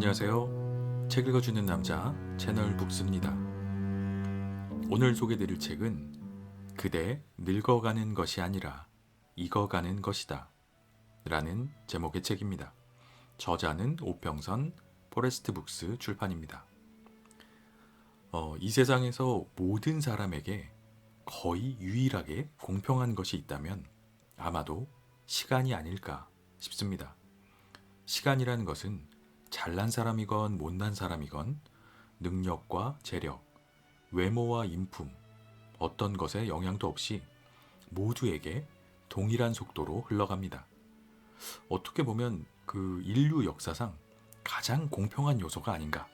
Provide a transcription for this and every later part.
안녕하세요. 책 읽어주는 남자 채널 북스입니다. 오늘 소개드릴 책은 그대 늙어가는 것이 아니라 익어가는 것이다 라는 제목의 책입니다. 저자는 오평선 포레스트 북스 출판입니다. 이 세상에서 모든 사람에게 거의 유일하게 공평한 것이 있다면 아마도 시간이 아닐까 싶습니다. 시간이라는 것은 잘난 사람이건 못난 사람이건 능력과 재력, 외모와 인품, 어떤 것에 영향도 없이 모두에게 동일한 속도로 흘러갑니다. 어떻게 보면 그 인류 역사상 가장 공평한 요소가 아닌가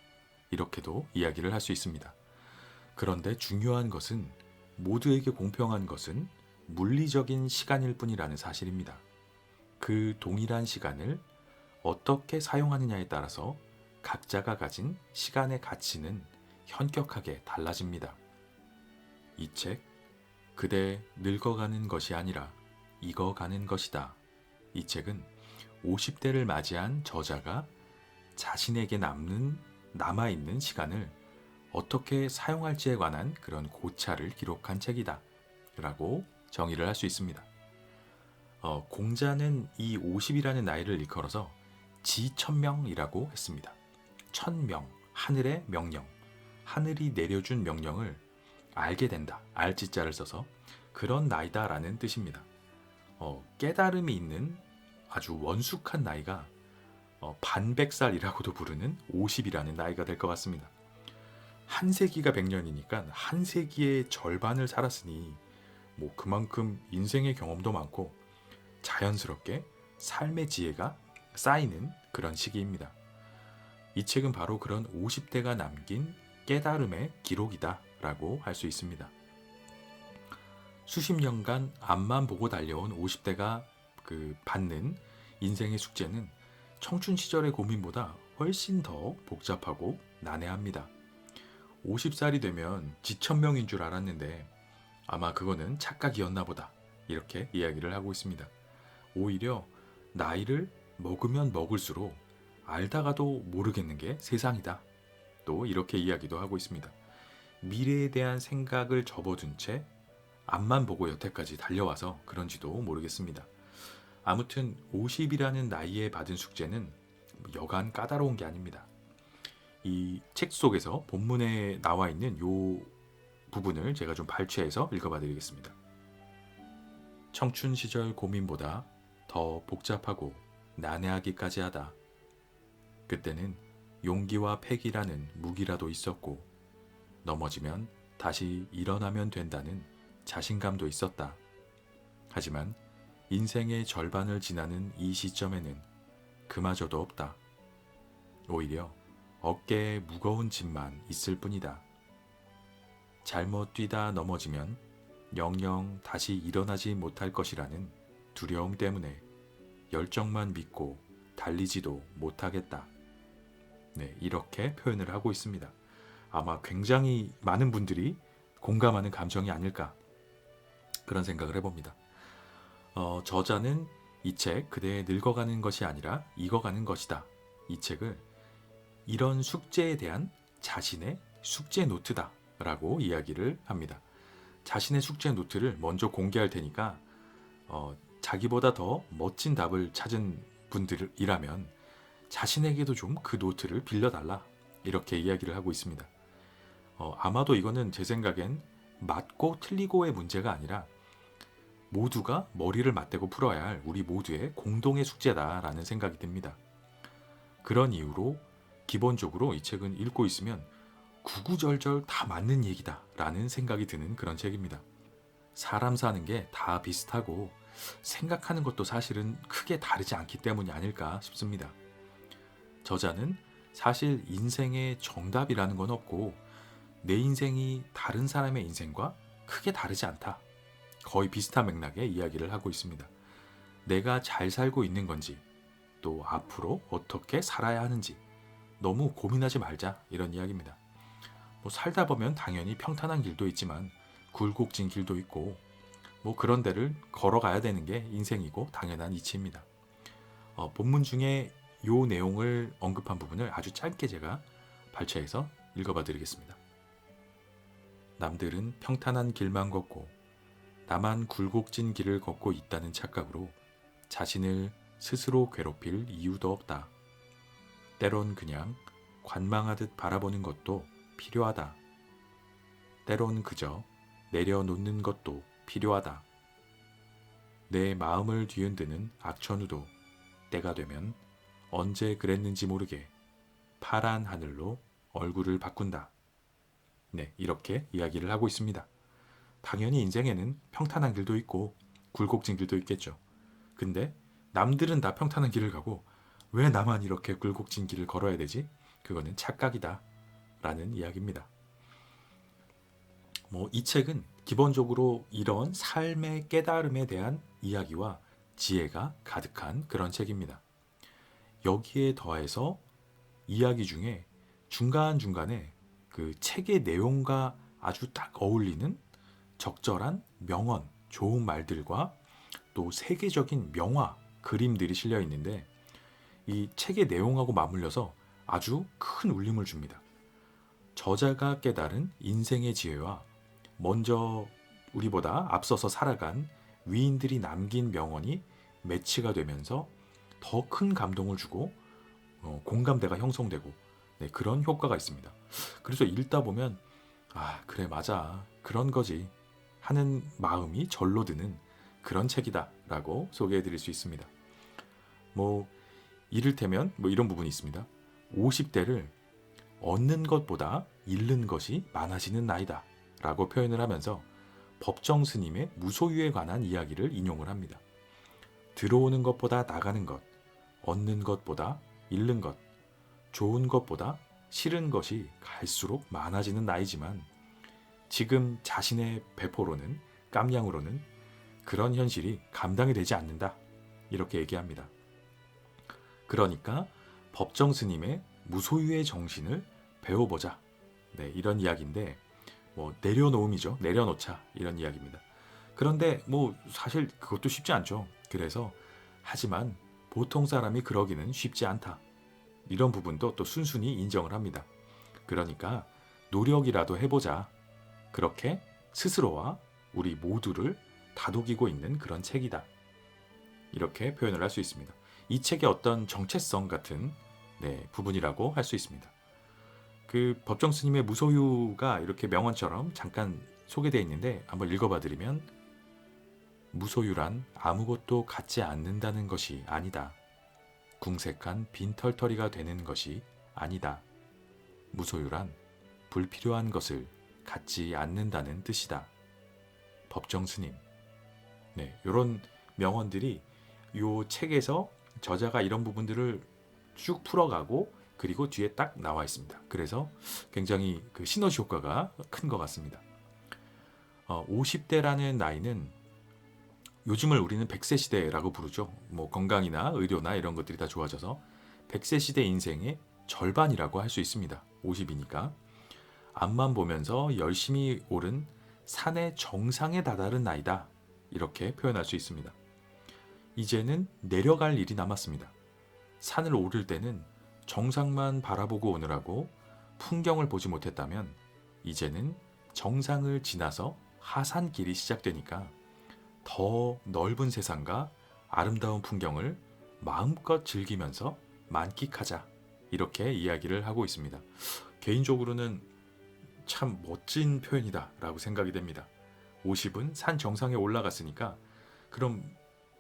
이렇게도 이야기를 할 수 있습니다. 그런데 중요한 것은 모두에게 공평한 것은 물리적인 시간일 뿐이라는 사실입니다. 그 동일한 시간을 어떻게 사용하느냐에 따라서 각자가 가진 시간의 가치는 현격하게 달라집니다. 이 책, 그대 늙어가는 것이 아니라 익어가는 것이다. 이 책은 50대를 맞이한 저자가 자신에게 남아있는 시간을 어떻게 사용할지에 관한 그런 고찰을 기록한 책이다 라고 정의를 할 수 있습니다. 공자는 이 50이라는 나이를 일컬어서 지천명이라고 했습니다. 천명, 하늘의 명령, 하늘이 내려준 명령을 알게 된다, 알지자를 써서 그런 나이다라는 뜻입니다. 깨달음이 있는 아주 원숙한 나이가 반백살이라고도 부르는 50이라는 나이가 될 것 같습니다. 한 세기가 100년이니까 한 세기의 절반을 살았으니 뭐 그만큼 인생의 경험도 많고 자연스럽게 삶의 지혜가 쌓이는 그런 시기입니다. 이 책은 바로 그런 50대가 남긴 깨달음의 기록이다 라고 할 수 있습니다. 수십 년간 앞만 보고 달려온 50대가 받는 인생의 숙제는 청춘 시절의 고민보다 훨씬 더 복잡하고 난해합니다. 50살이 되면 지천명인 줄 알았는데 아마 그거는 착각이었나 보다 이렇게 이야기를 하고 있습니다. 오히려 나이를 먹으면 먹을수록 알다가도 모르겠는 게 세상이다. 또 이렇게 이야기도 하고 있습니다. 미래에 대한 생각을 접어둔 채 앞만 보고 여태까지 달려와서 그런지도 모르겠습니다. 아무튼 50이라는 나이에 받은 숙제는 여간 까다로운 게 아닙니다. 이 책 속에서 본문에 나와 있는 요 부분을 제가 좀 발췌해서 읽어봐 드리겠습니다. 청춘 시절 고민보다 더 복잡하고 난해하기까지 하다. 그때는 용기와 패기라는 무기라도 있었고 넘어지면 다시 일어나면 된다는 자신감도 있었다. 하지만 인생의 절반을 지나는 이 시점에는 그마저도 없다. 오히려 어깨에 무거운 짐만 있을 뿐이다. 잘못 뛰다 넘어지면 영영 다시 일어나지 못할 것이라는 두려움 때문에 열정만 믿고 달리지도 못하겠다. 네, 이렇게 표현을 하고 있습니다. 아마 굉장히 많은 분들이 공감하는 감정이 아닐까 그런 생각을 해봅니다. 저자는 이 책 그대의 늙어가는 것이 아니라 익어가는 것이다. 이 책을 이런 숙제에 대한 자신의 숙제 노트다 라고 이야기를 합니다. 자신의 숙제 노트를 먼저 공개할 테니까 자기보다 더 멋진 답을 찾은 분들이라면 자신에게도 좀 그 노트를 빌려달라 이렇게 이야기를 하고 있습니다. 아마도 이거는 제 생각엔 맞고 틀리고의 문제가 아니라 모두가 머리를 맞대고 풀어야 할 우리 모두의 공동의 숙제다라는 생각이 듭니다. 그런 이유로 기본적으로 이 책은 읽고 있으면 구구절절 다 맞는 얘기다 라는 생각이 드는 그런 책입니다. 사람 사는 게 다 비슷하고 생각하는 것도 사실은 크게 다르지 않기 때문이 아닐까 싶습니다. 저자는 사실 인생의 정답이라는 건 없고 내 인생이 다른 사람의 인생과 크게 다르지 않다. 거의 비슷한 맥락의 이야기를 하고 있습니다. 내가 잘 살고 있는 건지 또 앞으로 어떻게 살아야 하는지 너무 고민하지 말자 이런 이야기입니다. 뭐 살다 보면 당연히 평탄한 길도 있지만 굴곡진 길도 있고 뭐 그런 데를 걸어가야 되는 게 인생이고 당연한 이치입니다. 본문 중에 요 내용을 언급한 부분을 아주 짧게 제가 발췌해서 읽어봐 드리겠습니다. 남들은 평탄한 길만 걷고 나만 굴곡진 길을 걷고 있다는 착각으로 자신을 스스로 괴롭힐 이유도 없다. 때론 그냥 관망하듯 바라보는 것도 필요하다. 때론 그저 내려놓는 것도 필요하다. 내 마음을 뒤흔드는 악천후도 때가 되면 언제 그랬는지 모르게 파란 하늘로 얼굴을 바꾼다. 네, 이렇게 이야기를 하고 있습니다. 당연히 인생에는 평탄한 길도 있고 굴곡진 길도 있겠죠. 근데 남들은 다 평탄한 길을 가고 왜 나만 이렇게 굴곡진 길을 걸어야 되지? 그거는 착각이다 라는 이야기입니다. 이 책은 기본적으로 이런 삶의 깨달음에 대한 이야기와 지혜가 가득한 그런 책입니다. 여기에 더해서 이야기 중에 중간중간에 그 책의 내용과 아주 딱 어울리는 적절한 명언, 좋은 말들과 또 세계적인 명화, 그림들이 실려 있는데 이 책의 내용하고 맞물려서 아주 큰 울림을 줍니다. 저자가 깨달은 인생의 지혜와 먼저 우리보다 앞서서 살아간 위인들이 남긴 명언이 매치가 되면서 더 큰 감동을 주고 공감대가 형성되고 그런 효과가 있습니다. 그래서 읽다 보면 그래 맞아 그런 거지 하는 마음이 절로 드는 그런 책이다 라고 소개해 드릴 수 있습니다. 이를테면 이런 부분이 있습니다. 50대를 얻는 것보다 잃는 것이 많아지는 나이다 라고 표현을 하면서 법정 스님의 무소유에 관한 이야기를 인용을 합니다. 들어오는 것보다 나가는 것, 얻는 것보다 잃는 것, 좋은 것보다 싫은 것이 갈수록 많아지는 나이지만 지금 자신의 배포로는 깜냥으로는 그런 현실이 감당이 되지 않는다 이렇게 얘기합니다. 그러니까 법정 스님의 무소유의 정신을 배워보자 이런 이야기인데 내려놓음이죠. 내려놓자 이런 이야기입니다. 그런데 사실 그것도 쉽지 않죠. 그래서 하지만 보통 사람이 그러기는 쉽지 않다. 이런 부분도 또 순순히 인정을 합니다. 그러니까 노력이라도 해보자. 그렇게 스스로와 우리 모두를 다독이고 있는 그런 책이다. 이렇게 표현을 할 수 있습니다. 이 책의 어떤 정체성 같은 부분이라고 할 수 있습니다. 그 법정 스님의 무소유가 이렇게 명언처럼 잠깐 소개되어 있는데 한번 읽어봐 드리면 무소유란 아무것도 갖지 않는다는 것이 아니다. 궁색한 빈털터리가 되는 것이 아니다. 무소유란 불필요한 것을 갖지 않는다는 뜻이다. 법정 스님. 이런 명언들이 이 책에서 저자가 이런 부분들을 쭉 풀어가고 그리고 뒤에 딱 나와 있습니다. 그래서 굉장히 그 시너지 효과가 큰 것 같습니다. 50대라는 나이는 요즘을 우리는 100세 시대라고 부르죠. 건강이나 의료나 이런 것들이 다 좋아져서 100세 시대 인생의 절반이라고 할 수 있습니다. 50이니까. 앞만 보면서 열심히 오른 산의 정상에 다다른 나이다. 이렇게 표현할 수 있습니다. 이제는 내려갈 일이 남았습니다. 산을 오를 때는 정상만 바라보고 오느라고 풍경을 보지 못했다면 이제는 정상을 지나서 하산길이 시작되니까 더 넓은 세상과 아름다운 풍경을 마음껏 즐기면서 만끽하자 이렇게 이야기를 하고 있습니다. 개인적으로는 참 멋진 표현이다 라고 생각이 됩니다. 50은 산 정상에 올라갔으니까 그럼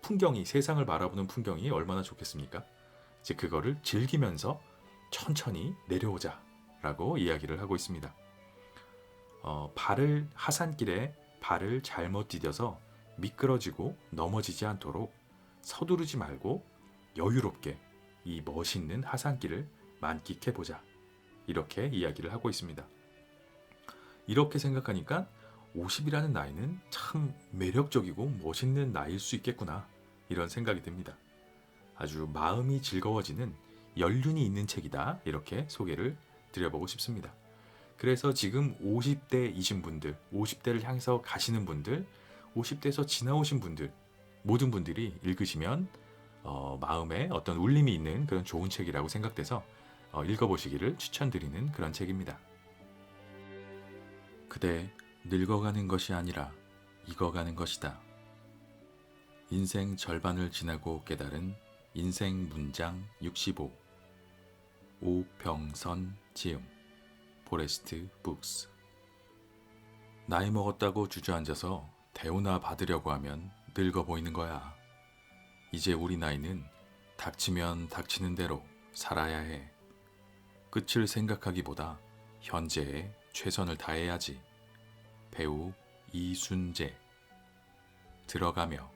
풍경이 세상을 바라보는 풍경이 얼마나 좋겠습니까? 이제 그거를 즐기면서 천천히 내려오자 라고 이야기를 하고 있습니다. 하산길에 발을 잘못 디뎌서 미끄러지고 넘어지지 않도록 서두르지 말고 여유롭게 이 멋있는 하산길을 만끽해보자. 이렇게 이야기를 하고 있습니다. 이렇게 생각하니까 50이라는 나이는 참 매력적이고 멋있는 나이일 수 있겠구나 이런 생각이 듭니다. 아주 마음이 즐거워지는 연륜이 있는 책이다 이렇게 소개를 드려보고 싶습니다. 그래서 지금 50대이신 분들, 50대를 향해서 가시는 분들, 50대에서 지나오신 분들 모든 분들이 읽으시면 마음에 어떤 울림이 있는 그런 좋은 책이라고 생각돼서 읽어보시기를 추천드리는 그런 책입니다. 그대 늙어가는 것이 아니라 익어가는 것이다. 인생 절반을 지나고 깨달은 인생 문장 65. 오병선 지음. 포레스트 북스. 나이 먹었다고 주저앉아서 대우나 받으려고 하면 늙어 보이는 거야. 이제 우리 나이는 닥치면 닥치는 대로 살아야 해. 끝을 생각하기보다 현재에 최선을 다해야지. 배우 이순재. 들어가며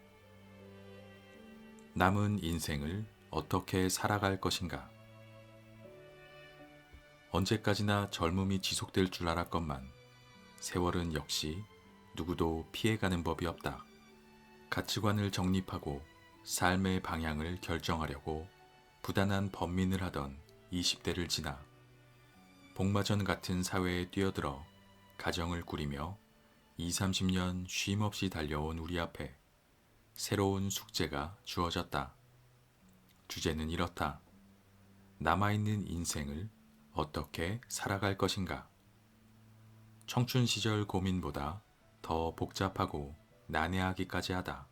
남은 인생을 어떻게 살아갈 것인가. 언제까지나 젊음이 지속될 줄 알았건만 세월은 역시 누구도 피해가는 법이 없다. 가치관을 정립하고 삶의 방향을 결정하려고 부단한 번민을 하던 20대를 지나 복마전 같은 사회에 뛰어들어 가정을 꾸리며 20, 30년 쉼없이 달려온 우리 앞에 새로운 숙제가 주어졌다. 주제는 이렇다. 남아있는 인생을 어떻게 살아갈 것인가. 청춘 시절 고민보다 더 복잡하고 난해하기까지 하다.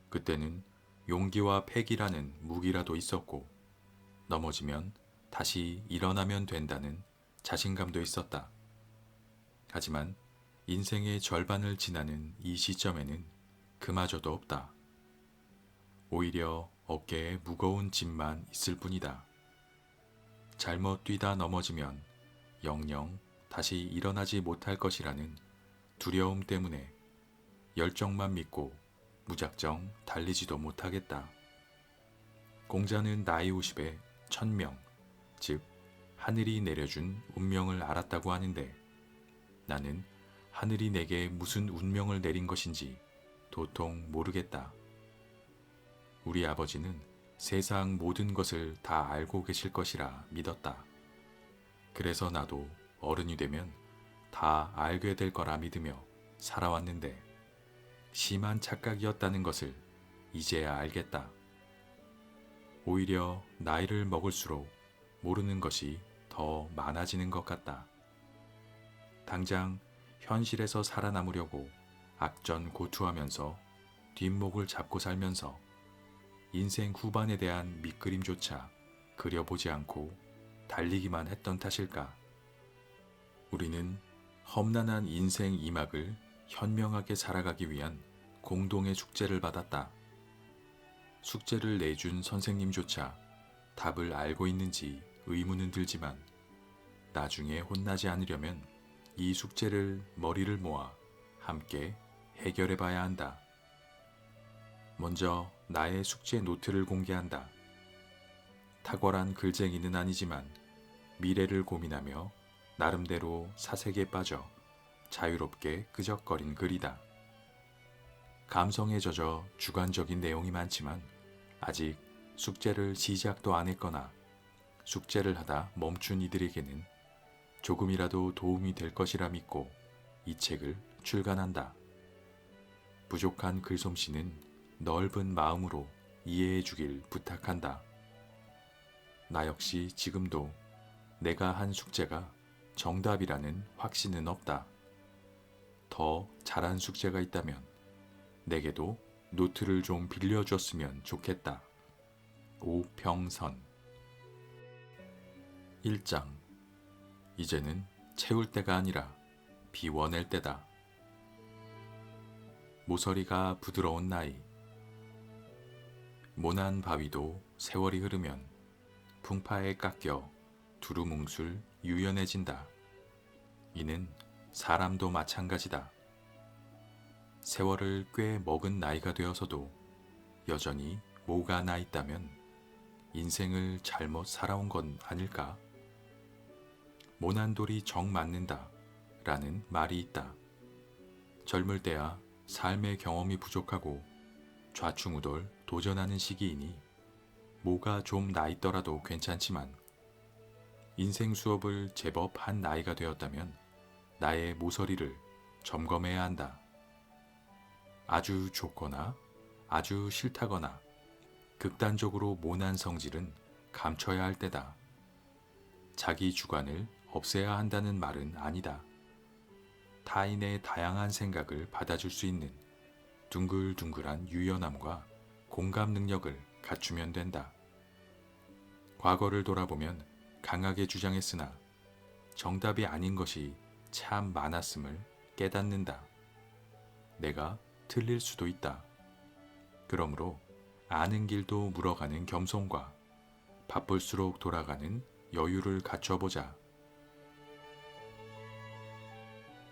그때는 용기와 패기라는 무기라도 있었고 넘어지면 다시 일어나면 된다는 자신감도 있었다. 하지만 인생의 절반을 지나는 이 시점에는 그마저도 없다. 오히려 어깨에 무거운 짐만 있을 뿐이다. 잘못 뛰다 넘어지면 영영 다시 일어나지 못할 것이라는 두려움 때문에 열정만 믿고 무작정 달리지도 못하겠다. 공자는 나이 50에 천명, 즉 하늘이 내려준 운명을 알았다고 하는데 나는 하늘이 내게 무슨 운명을 내린 것인지 도통 모르겠다. 우리 아버지는 세상 모든 것을 다 알고 계실 것이라 믿었다. 그래서 나도 어른이 되면 다 알게 될 거라 믿으며 살아왔는데 심한 착각이었다는 것을 이제야 알겠다. 오히려 나이를 먹을수록 모르는 것이 더 많아지는 것 같다. 당장 현실에서 살아남으려고 악전고투하면서 뒷목을 잡고 살면서 인생 후반에 대한 밑그림조차 그려보지 않고 달리기만 했던 탓일까? 우리는 험난한 인생 이막을 현명하게 살아가기 위한 공동의 숙제를 받았다. 숙제를 내준 선생님조차 답을 알고 있는지 의문은 들지만 나중에 혼나지 않으려면 이 숙제를 머리를 모아 함께 해결해 봐야 한다. 먼저 나의 숙제 노트를 공개한다. 탁월한 글쟁이는 아니지만 미래를 고민하며 나름대로 사색에 빠져 자유롭게 끄적거린 글이다. 감성에 젖어 주관적인 내용이 많지만 아직 숙제를 시작도 안 했거나 숙제를 하다 멈춘 이들에게는 조금이라도 도움이 될 것이라 믿고 이 책을 출간한다. 부족한 글솜씨는 넓은 마음으로 이해해 주길 부탁한다. 나 역시 지금도 내가 한 숙제가 정답이라는 확신은 없다. 더 잘한 숙제가 있다면 내게도 노트를 좀 빌려줬으면 좋겠다. 오병선. 1장. 이제는 채울 때가 아니라 비워낼 때다. 모서리가 부드러운 나이. 모난 바위도 세월이 흐르면 풍파에 깎여 두루뭉술 유연해진다. 이는 사람도 마찬가지다. 세월을 꽤 먹은 나이가 되어서도 여전히 모가 나 있다면 인생을 잘못 살아온 건 아닐까? 모난 돌이 정 맞는다 라는 말이 있다. 젊을 때야 삶의 경험이 부족하고 좌충우돌 도전하는 시기이니 모가 좀 나 있더라도 괜찮지만 인생 수업을 제법 한 나이가 되었다면 나의 모서리를 점검해야 한다. 아주 좋거나 아주 싫다거나 극단적으로 모난 성질은 감춰야 할 때다. 자기 주관을 없애야 한다는 말은 아니다. 타인의 다양한 생각을 받아줄 수 있는 둥글둥글한 유연함과 공감 능력을 갖추면 된다. 과거를 돌아보면 강하게 주장했으나 정답이 아닌 것이 참 많았음을 깨닫는다. 내가 틀릴 수도 있다. 그러므로 아는 길도 물어가는 겸손과 바쁠수록 돌아가는 여유를 갖춰보자.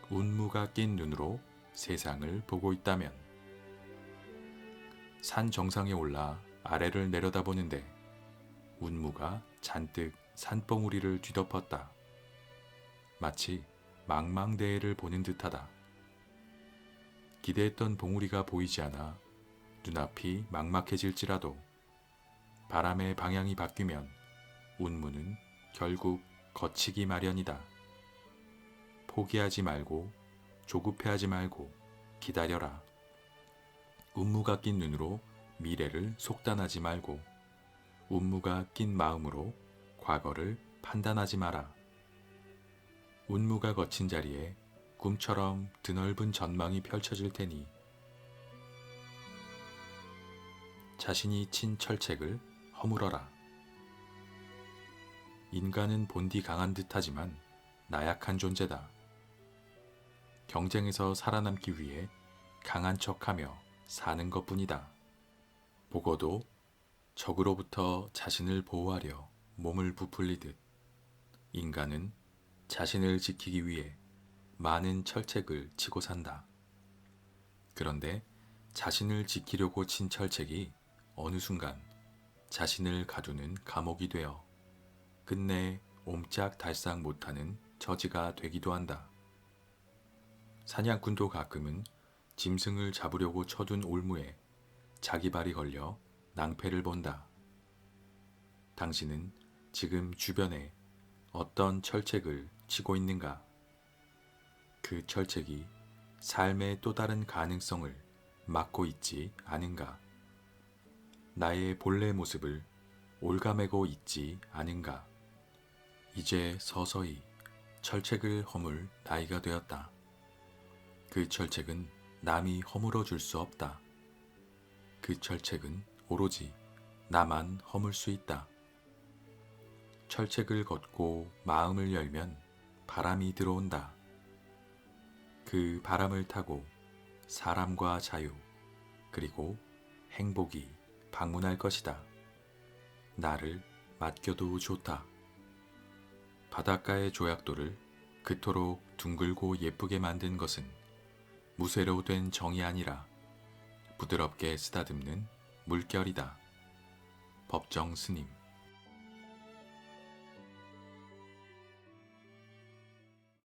운무가 낀 눈으로 세상을 보고 있다면 산 정상에 올라 아래를 내려다보는데 운무가 잔뜩 산봉우리를 뒤덮었다. 마치 망망대해를 보는 듯하다. 기대했던 봉우리가 보이지 않아 눈앞이 막막해질지라도 바람의 방향이 바뀌면 운무는 결국 거치기 마련이다. 포기하지 말고 조급해하지 말고 기다려라. 운무가 낀 눈으로 미래를 속단하지 말고 운무가 낀 마음으로 과거를 판단하지 마라. 운무가 거친 자리에 꿈처럼 드넓은 전망이 펼쳐질 테니 자신이 친 철책을 허물어라. 인간은 본디 강한 듯하지만 나약한 존재다. 경쟁에서 살아남기 위해 강한 척하며 사는 것뿐이다. 보고도 적으로부터 자신을 보호하려 몸을 부풀리듯 인간은 자신을 지키기 위해 많은 철책을 치고 산다. 그런데 자신을 지키려고 친 철책이 어느 순간 자신을 가두는 감옥이 되어 끝내 옴짝달싹 못하는 처지가 되기도 한다. 사냥꾼도 가끔은 짐승을 잡으려고 쳐둔 올무에 자기 발이 걸려 낭패를 본다. 당신은 지금 주변에 어떤 철책을 치고 있는가? 그 철책이 삶의 또 다른 가능성을 막고 있지 않은가? 나의 본래 모습을 올가매고 있지 않은가? 이제 서서히 철책을 허물 나이가 되었다. 그 철책은 남이 허물어 줄 수 없다. 그 철책은 오로지 나만 허물 수 있다. 철책을 걷고 마음을 열면 바람이 들어온다. 그 바람을 타고 사람과 자유, 그리고 행복이 방문할 것이다. 나를 맡겨도 좋다. 바닷가의 조약돌을 그토록 둥글고 예쁘게 만든 것은 무쇠로 된 정이 아니라 부드럽게 쓰다듬는 물결이다. 법정 스님.